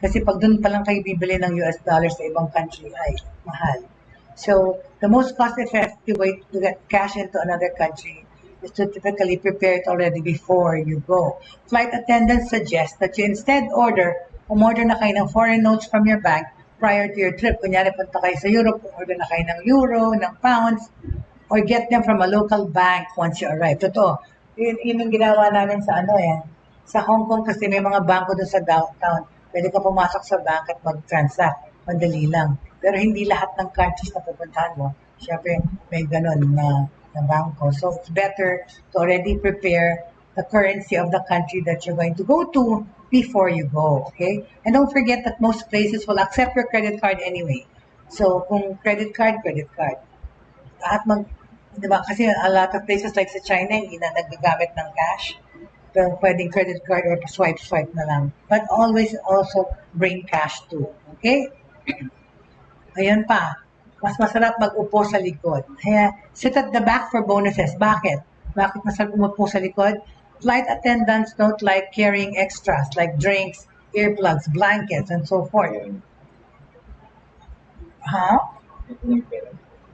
Kasi pag doon pa lang kayo bibili ng US dollars sa ibang country, ay mahal. So, the most cost-effective way to get cash into another country is to typically prepare it already before you go. Flight attendants suggest that you instead order na kayo ng foreign notes from your bank prior to your trip. Kunyari, punta kayo sa Europe, order na kayo ng euro, ng pounds, or get them from a local bank once you arrive. Totoo. Yun yung ginawa namin sa Hong Kong kasi may mga bangko doon sa downtown. Pwede ka pumasok sa bank at mag-transact. Madali lang. Pero hindi lahat ng countries na pupuntahan mo, syempre may ganun na bangko. So it's better to already prepare the currency of the country that you're going to go to before you go. Okay? And don't forget that most places will accept your credit card anyway. So kung credit card. Diba? Kasi a lot of places like sa China, hindi na nagagamit ng cash. Pero pwedeng credit card or swipe na lang. But always also bring cash too. Okay? Ayan pa. Mas masarap mag-upo sa likod. Kaya, sit at the back for bonuses. Bakit? Bakit masarap umupo sa likod? Flight attendants don't like carrying extras like drinks, earplugs, blankets, and so forth. Huh?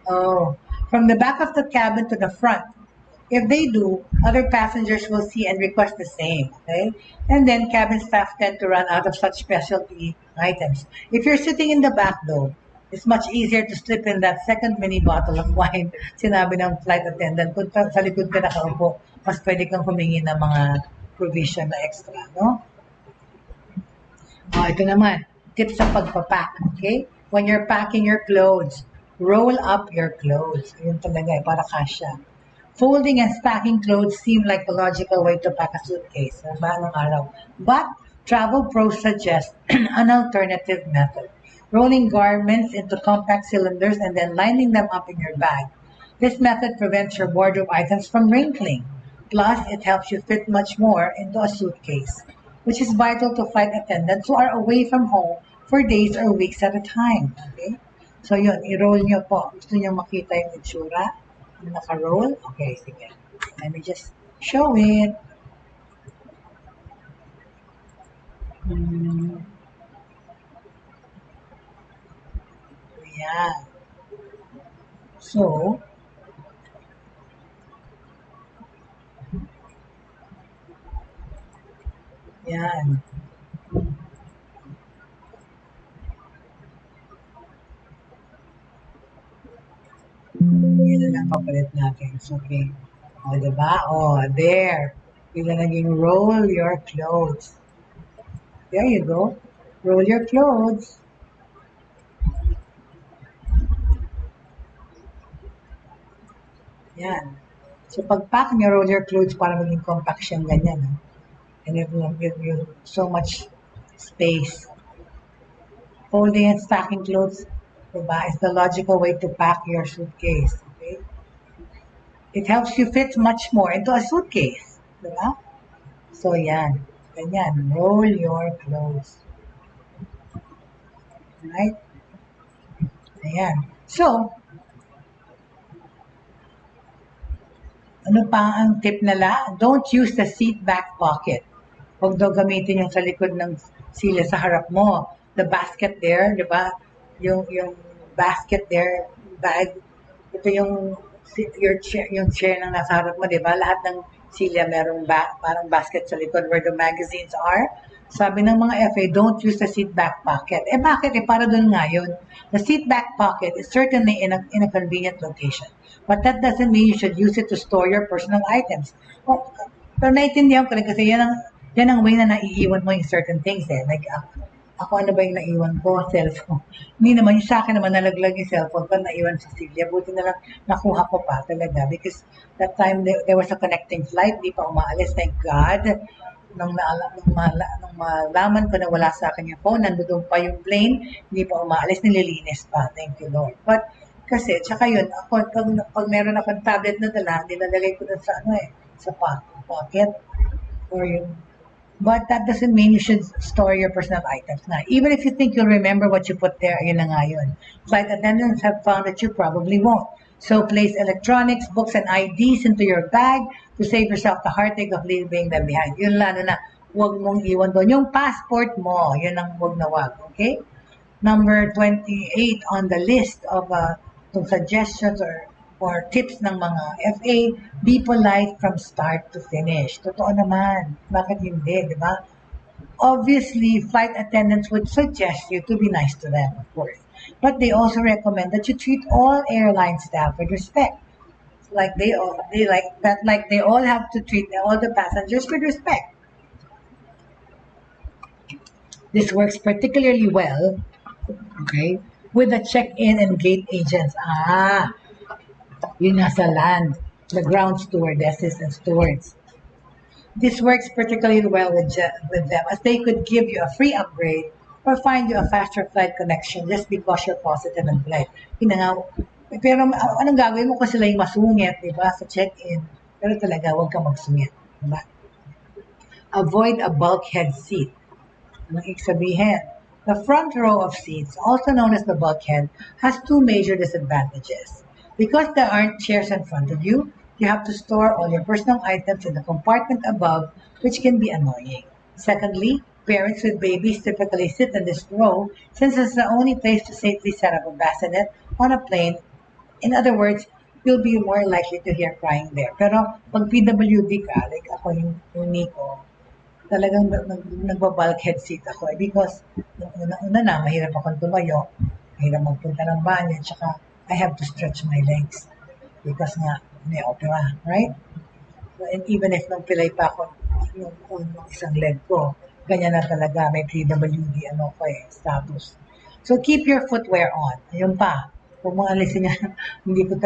Oh. From the back of the cabin to the front. If they do, other passengers will see and request the same, okay? And then cabin staff tend to run out of such specialty items. If you're sitting in the back though, it's much easier to slip in that second mini bottle of wine. Sinabi ng flight attendant, kung sa likod ka nakaupo, mas pwede kang humingi ng mga provision na extra, no? Ito naman, tips sa pagpapack, okay? When you're packing your clothes, roll up your clothes. Yun talaga, para kasya. Folding and stacking clothes seem like the logical way to pack a suitcase. Araw. But travel pros suggest an alternative method. Rolling garments into compact cylinders and then lining them up in your bag. This method prevents your wardrobe items from wrinkling. Plus, it helps you fit much more into a suitcase, which is vital to flight attendants who are away from home for days or weeks at a time. Okay? So yun, i-roll nyo po. Gusto nyo makita yung itsura? Naka-roll? Okay, sige. Let me just show it. Ayan. So, yan. Yan lang papalit natin. Okay. O, diba? O, there. Bigla naging roll your clothes. There you go. Roll your clothes. Yan. So, pag-pack nyo, roll your clothes para maging compact siyang ganyan. And it will give you so much space. Folding and stacking clothes, diba, is the logical way to pack your suitcase. Okay? It helps you fit much more into a suitcase. Diba? So, yan. Ganyan. Roll your clothes. Right? Ayan. So, ano pa ang tip nila? Don't use the seat back pocket. Huwag daw gamitin yung sa likod ng sila sa harap mo. The basket there, di ba? Yung basket there, bag. Ito yung chair na nasa harap mo, di ba? Lahat ng Celia, merong parang basket sa likod where the magazines are. Sabi ng mga FA, don't use the seat back pocket. Eh bakit? Eh para doon nga yun. The seat back pocket is certainly in a convenient location. But that doesn't mean you should use it to store your personal items. Well, pero naiintindihan ko rin kasi yan ang way na naiiwan mo yung certain things eh. Like, ako ano ba yung naiwan ko? Cellphone. Hindi naman, yung sa akin naman nalaglag yung cellphone ko, naiwan sa Celia. Buti na lang nakuha ko pa talaga because that time there was a connecting flight, di pa umaalis. Thank God. Nung malaman ko na wala sa akin yung phone, nandoon pa yung plane, hindi pa umaalis, nililinis pa. Thank you, Lord. But kasi, tsaka yun, ako, pag meron akong tablet na dala, nilalagay ko dun sa sa pocket or yung. But that doesn't mean you should store your personal items na. Even if you think you'll remember what you put there, yun na nga yun. Flight attendants have found that you probably won't. So place electronics, books, and IDs into your bag to save yourself the heartache of leaving them behind. Yun lalo na, huwag mong iwan doon. Yung passport mo, yun ang huwag na wag. Okay? Number 28 on the list of suggestions or tips ng mga FA, be polite from start to finish. Totoo naman. Bakit hindi, di ba? Obviously, flight attendants would suggest you to be nice to them, of course. But they also recommend that you treat all airline staff with respect. Like they all have to treat all the passengers with respect. This works particularly well, okay, with the check-in and gate agents. Yun nasa land, the ground stewardesses and stewards. This works particularly well with them as they could give you a free upgrade or find you a faster flight connection just because you're positive and polite. Pero anong gagawin mo kung sila yung masungit, di ba, sa check-in? Pero talaga, huwag kang magsungit. Diba? Avoid a bulkhead seat. Anong ibig sabihin? The front row of seats, also known as the bulkhead, has two major disadvantages. Because there aren't chairs in front of you, you have to store all your personal items in the compartment above, which can be annoying. Secondly, parents with babies typically sit in this row since it's the only place to safely set up a bassinet on a plane. In other words, you'll be more likely to hear crying there. Pero pag PWD ka, like ako yung Nico, talagang nagba-bulkhead seat ako because una na, mahirap akong tumayo, mahirap magpunta ng banyo, tsaka I have to stretch my legs because nga may opera, right? So, and even if nung pilay pa ako yung isang leg ko, ganyan na talaga, may PWD status. So keep your footwear on. Ayun pa, kung mga alisin niya, hindi ko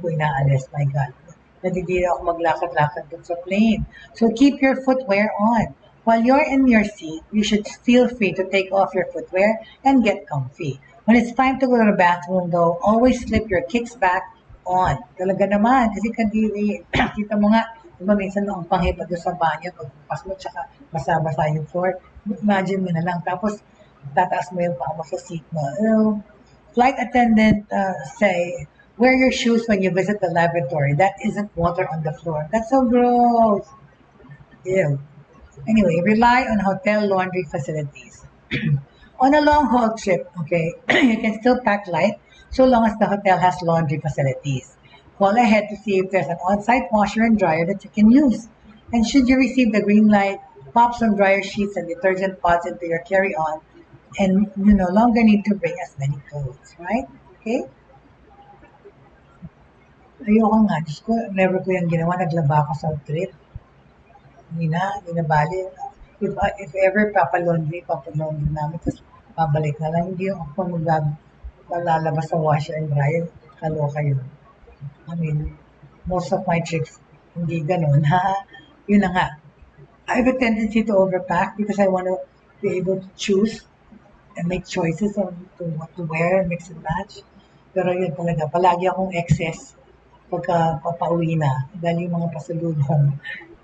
inaalis, my God. Nadidira ako maglakad-lakad dun sa plane. So keep your footwear on. While you're in your seat, you should feel free to take off your footwear and get comfy. When it's time to go to the bathroom though, always slip your kicks back on. Talaga naman, kasi kadiri, kita mo nga, diba minsan ang panghipa doon sa banyo, pagpas mo, tsaka basa-basa yung floor. Imagine mo na lang, tapos tataas mo yung paa mo sa seat mo. Flight attendant say, wear your shoes when you visit the lavatory. That isn't water on the floor. That's so gross. Ew. Anyway, rely on hotel laundry facilities. On a long-haul trip, okay, you can still pack light so long as the hotel has laundry facilities. Call ahead to see if there's an on-site washer and dryer that you can use. And should you receive the green light, pop some dryer sheets and detergent pods into your carry-on, and you no longer need to bring as many clothes, right? Okay? Ayoko nga, Diyos ko, never ko yung ginawa, naglaba ako sa trip. Hindi na bali. If ever papalaundry namin, tapos babalik na lang, hindi yung ako maglalabas sa washer and dryer, kaloka yun. I mean, most of my trips, hindi ganun, ha? Yun na nga. I have a tendency to overpack because I want to be able to choose and make choices on what to wear, mix and match. Pero yun talaga, palagi akong excess pagka papauwi na, dahil yung mga pasalubong.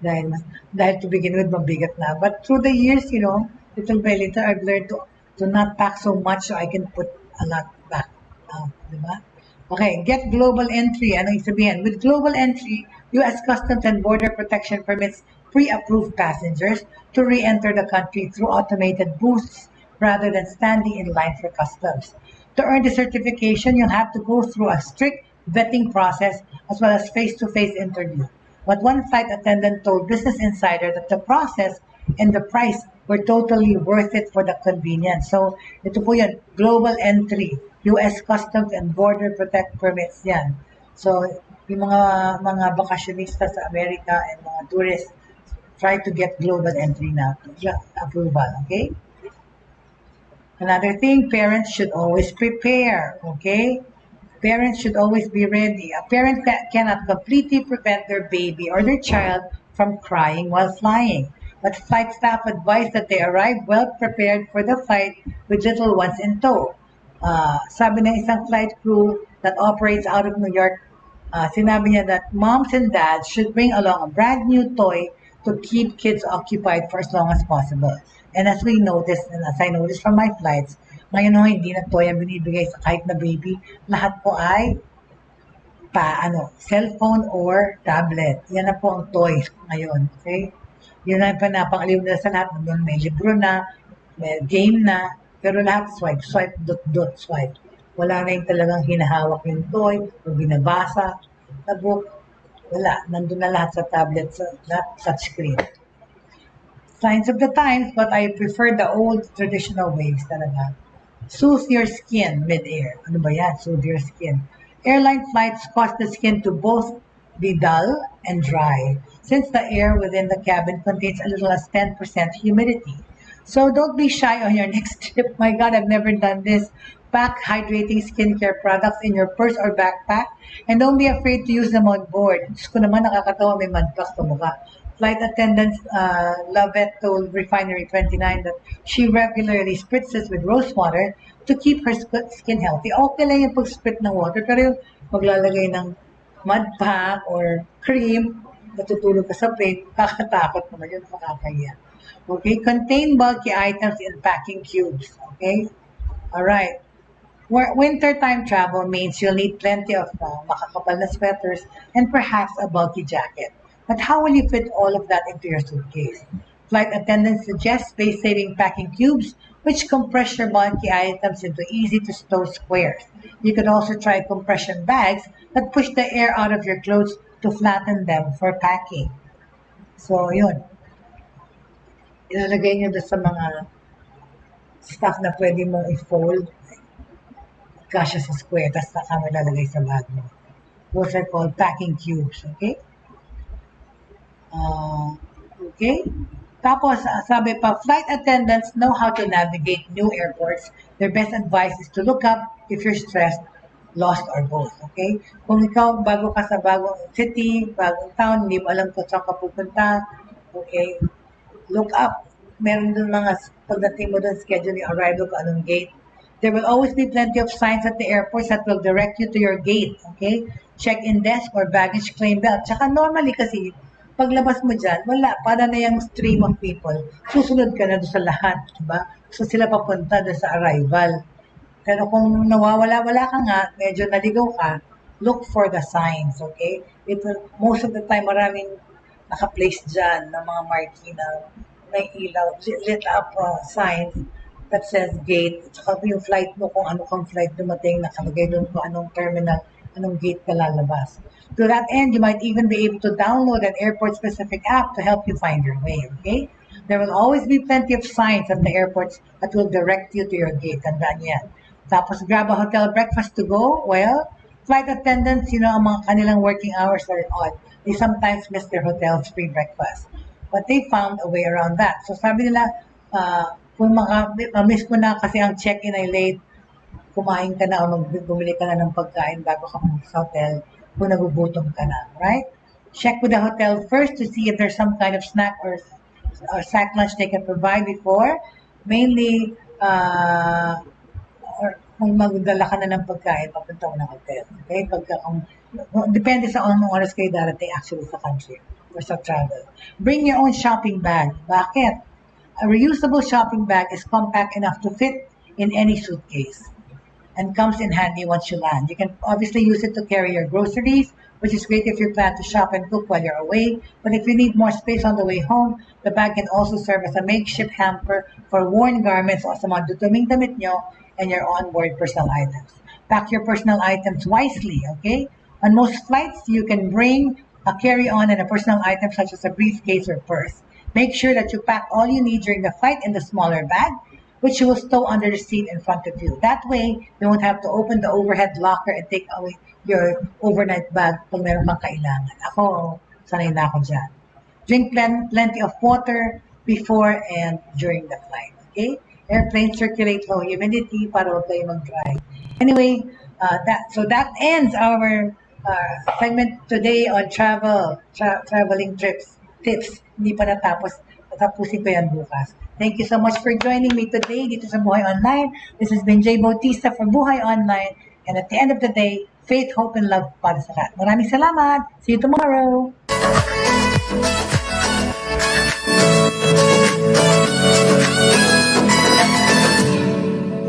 Dahil to begin with, mabigat na. But through the years, little by little, I've learned to not pack so much so I can put a lot back. Diba? Okay, get global entry. Ano yung sabihin? With global entry, U.S. Customs and Border Protection permits pre-approved passengers to re-enter the country through automated booths rather than standing in line for customs. To earn the certification, you'll have to go through a strict vetting process as well as face-to-face interview. But one flight attendant told Business Insider that the process and the price were totally worth it for the convenience. So, ito po yan, global entry, U.S. Customs and Border Protect permits yan. So, yung mga bakasyonista sa Amerika and mga tourists try to get global entry na approval, okay? Another thing, parents should always prepare, okay? Parents should always be ready. A parent cannot completely prevent their baby or their child from crying while flying. But flight staff advise that they arrive well prepared for the flight with little ones in tow. Sabi ng isang flight crew that operates out of New York, sinabi niya that moms and dads should bring along a brand new toy to keep kids occupied for as long as possible. And as we noticed, and as I noticed from my flights, ngayon hindi na toy ang binibigay sa kahit na baby. Lahat po ay cellphone or tablet. Yan na po ang toy ngayon. Okay? Yun na pa napangaliw nila sa lahat. May libro na, may game na, pero lahat swipe, swipe. Wala na yung talagang hinahawak yung toy o binabasa na book. Wala. Nandun na lahat sa tablet, sa touchscreen. Signs of the times, but I prefer the old traditional ways talaga. Soothe your skin mid-air. Ano ba yan? Soothe your skin. Airline flights cause the skin to both be dull and dry, since the air within the cabin contains as little as 10% humidity. So don't be shy on your next trip. My God, I've never done this. Pack hydrating skincare products in your purse or backpack, and don't be afraid to use them on board. Diyos ko naman, nakakatawa, may mudflux sa mukha. Flight attendant Lavette told Refinery 29 that she regularly spritzes with rose water to keep her skin healthy. Okay lang yung pag-sprit ng water, pero yung maglalagay ng mud pack or cream, natutulog ka sa plane, kakatakot naman yun, makakaya. Okay, contain bulky items in packing cubes. Okay, all right. Winter time travel means you'll need plenty of makakapal na sweaters and perhaps a bulky jacket. But how will you fit all of that into your suitcase? Flight attendants suggest space-saving packing cubes, which compress your bulky items into easy-to-stow squares. You could also try compression bags that push the air out of your clothes to flatten them for packing. So, yun. Ilalagay nyo doon sa mga stuff na pwede mong i-fold, kasya sa square, tapos saka mo ilalagay sa bag mo. Those are called packing cubes, okay? Okay? Tapos, sabi pa, flight attendants know how to navigate new airports. Their best advice is to look up if you're stressed, lost, or both. Okay? Kung ikaw, bago ka sa bagong city, bagong town, hindi mo alam kung saan ka pupunta, okay? Look up. Meron dun mga, pagdating mo dun, schedule yung arrival ko, anong gate. There will always be plenty of signs at the airports that will direct you to your gate. Okay? Check-in desk or baggage claim belt. Tsaka normally kasi, paglabas mo dyan, wala, para na yung stream of people. Susunod ka na doon sa lahat, diba? So sila papunta doon sa arrival. Pero kung nawawala-wala ka nga, medyo naligaw ka, look for the signs, okay? Most of the time, maraming naka-place dyan ng mga marquee na may ilaw, lit up signs that says gate. Tsaka yung flight mo, kung ano kang flight dumating, nakalagay doon kung anong terminal, anong gate ka lalabas. To that end, you might even be able to download an airport-specific app to help you find your way, okay? There will always be plenty of signs at the airports that will direct you to your gate. Tandaan yan. Tapos, grab a hotel breakfast to go. Well, flight attendants, ang mga kanilang working hours are odd. They sometimes miss their hotel's free breakfast. But they found a way around that. So, sabi nila, kung miss mo na kasi ang check-in ay late, kumain ka na o bumili ka na ng pagkain bago ka pumunta sa hotel, kung nagugutom ka na, right? Check with the hotel first to see if there's some kind of snack or sack lunch they can provide before. Mainly, or kung magdala ka na ng pagkain, papunta mo ng hotel. Okay? Depende sa anong oras kayo darating actually sa country or sa travel. Bring your own shopping bag. Bakit? A reusable shopping bag is compact enough to fit in any suitcase and comes in handy once you land. You can obviously use it to carry your groceries, which is great if you plan to shop and cook while you're away. But if you need more space on the way home, the bag can also serve as a makeshift hamper for worn garments o sa mga duduming damit nyo and your onboard personal items. Pack your personal items wisely, okay? On most flights, you can bring a carry-on, and a personal item such as a briefcase or purse. Make sure that you pack all you need during the flight in the smaller bag, which you will stow under the seat in front of you. That way, you won't have to open the overhead locker and take away your overnight bag pag meron mang kailangan. Ako, sanay na ako dyan. Drink plenty of water before and during the flight. Okay? Airplanes circulate low humidity para huwag kayo mag-dry. Anyway, that ends our segment today on traveling tips. Hindi pa natapos. Tapusin ko yan bukas. Thank you so much for joining me today dito sa Buhay Online. This has been Jay Bautista from Buhay Online. And at the end of the day, faith, hope, and love para sa lahat. Maraming salamat. See you tomorrow.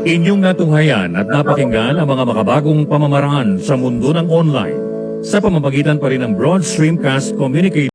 Inyong natunghayan at napakinggan ang mga makabagong pamamaraan sa mundo ng online sa pamamagitan pa rin ng Broad Stream Cast Communicators.